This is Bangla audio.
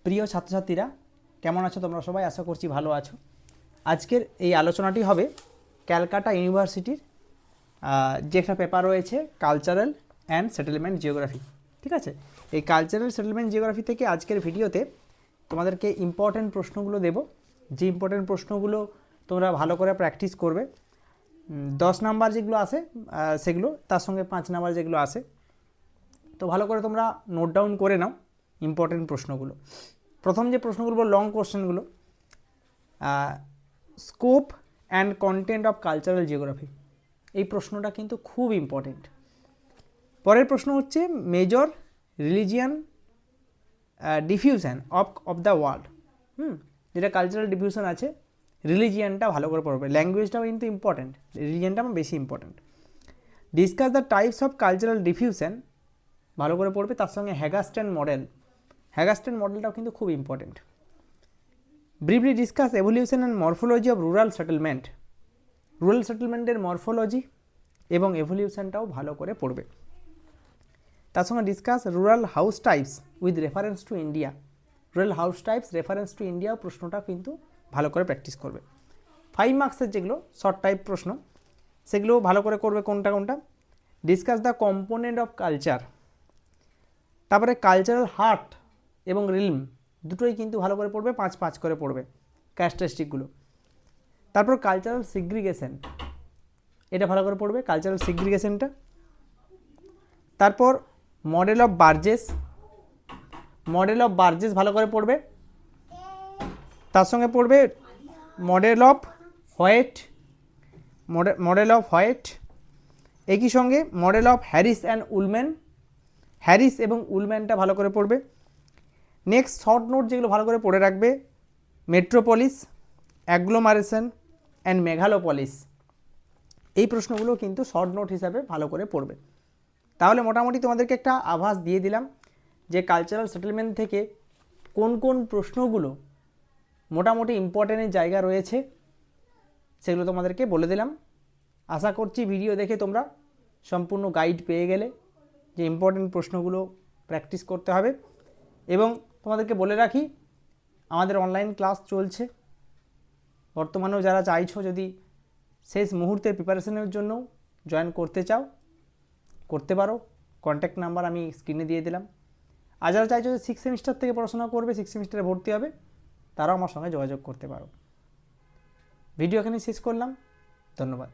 প্রিয় ছাত্রছাত্রীরা, কেমন আছো তোমরা সবাই? আশা করছি ভালো আছো। আজকের এই আলোচনাটি হবে ক্যালকাটা ইউনিভার্সিটির যে একটা পেপার রয়েছে কালচারাল অ্যান্ড সেটেলমেন্ট জিওগ্রাফি। ঠিক আছে, এই কালচারাল সেটেলমেন্ট জিওগ্রাফি থেকে আজকের ভিডিওতে তোমাদেরকে ইম্পর্টেন্ট প্রশ্নগুলো দেব, যে ইম্পর্টেন্ট প্রশ্নগুলো তোমরা ভালো করে প্র্যাকটিস করবে। 10 নাম্বার যেগুলো আসে সেগুলো, তার সঙ্গে 5 নাম্বার যেগুলো আসে, তো ভালো করে তোমরা নোট ডাউন করে নাও ইম্পর্টেন্ট প্রশ্নগুলো। প্রথম যে প্রশ্নগুলো লং কোশ্চেনগুলো, scope and content of cultural geography, এই প্রশ্নটা কিন্তু খুব ইম্পর্টেন্ট। পরের প্রশ্ন হচ্ছে major religion diffusion of the world. যেটা কালচারাল ডিফিউশন আছে, রিলিজিয়ানটা ভালো করে পড়বে। ল্যাঙ্গুয়েজটাও কিন্তু ইম্পর্টেন্ট, রিলিজিয়ানটা আমার বেশি important. Discuss the types of cultural diffusion, ভালো করে পড়বে। তার সঙ্গে হ্যাগাস্টেন মডেল, হ্যাগাস্টেন মডেলটাও কিন্তু খুব important. Briefly discuss evolution and morphology of rural settlement, rural সেটেলমেন্টের মরফোলজি এবং এভলিউশনটাও ভালো করে পড়বে। তার সঙ্গে discuss rural house types with reference to India, rural house types reference to ইন্ডিয়াও প্রশ্নটা কিন্তু ভালো করে প্র্যাকটিস করবে। 5 মার্কসের যেগুলো শর্ট টাইপ প্রশ্ন, সেগুলো ভালো করে করবে। কোনটা কোনটা? Discuss the component of culture, তারপরে কালচারাল হার্ট এবং রিলম দুটোই কিন্তু ভালো করে পড়বে, 5 করে পড়বে ক্যারেক্টারিস্টিকগুলো। তারপর কালচারাল সিগ্রিগেশন, এটা ভালো করে পড়বে, কালচারাল সিগ্রিগেশনটা। তারপর model of Burgess, model of Burgess ভালো করে পড়বে। তার সঙ্গে পড়বে model of White, model of White, একই সঙ্গে model of Harris and Ullman, Harris এবং উলম্যানটা ভালো করে পড়বে। নেক্সট শর্ট নোট যেগুলো ভালো করে পড়ে রাখবে, মেট্রোপলিস, অ্যাগ্লোমারেশন অ্যান্ড মেঘালোপলিস, এই প্রশ্নগুলো কিন্তু শর্ট নোট হিসাবে ভালো করে পড়বে। তাহলে মোটামুটি তোমাদেরকে একটা আভাস দিয়ে দিলাম যে কালচারাল সেটেলমেন্ট থেকে কোন কোন প্রশ্নগুলো মোটামুটি ইম্পর্টেন্টের জায়গা রয়েছে, সেগুলো তোমাদেরকে বলে দিলাম। আশা করছি ভিডিও দেখে তোমরা সম্পূর্ণ গাইড পেয়ে গেলে যে ইম্পর্টেন্ট প্রশ্নগুলো প্র্যাকটিস করতে হবে। এবং তোমাদেরকে বলে রাখি, আমাদের অনলাইন ক্লাস চলছে বর্তমানেও। যারা চাইছো যদি শেষ মুহূর্তের প্রিপারেশনের জন্য জয়েন করতে চাও, করতে পারো। কন্ট্যাক্ট নাম্বার আমি স্ক্রিনে দিয়ে দিলাম। আর যারা চাইছো যে 6 সেমিস্টার থেকে পড়াশোনা করবে, 6 সেমিস্টারে ভর্তি হবে, তারাও আমার সঙ্গে যোগাযোগ করতে পারো। ভিডিও এখানে শেষ করলাম, ধন্যবাদ।